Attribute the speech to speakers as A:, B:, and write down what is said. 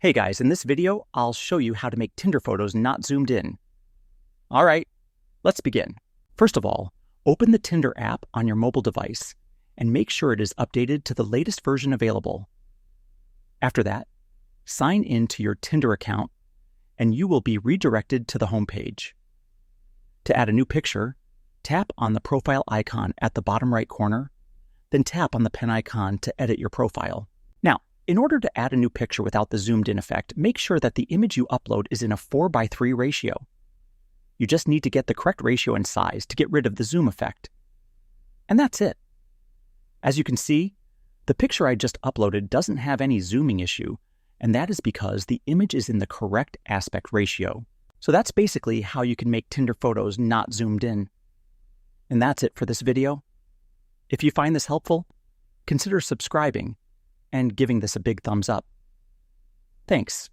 A: Hey guys, in this video, I'll show you how to make Tinder photos not zoomed in. All right, let's begin. First of all, open the Tinder app on your mobile device and make sure it is updated to the latest version available. After that, sign in to your Tinder account and you will be redirected to the home page. To add a new picture, tap on the profile icon at the bottom right corner, then tap on the pen icon to edit your profile. Now, in order to add a new picture without the zoomed in effect, make sure that the image you upload is in a 4:3 ratio. You just need to get the correct ratio and size to get rid of the zoom effect. And that's it. As you can see, the picture I just uploaded doesn't have any zooming issue, and that is because the image is in the correct aspect ratio. So that's basically how you can make Tinder photos not zoomed in. And that's it for this video. If you find this helpful, consider subscribing and giving this a big thumbs up. Thanks.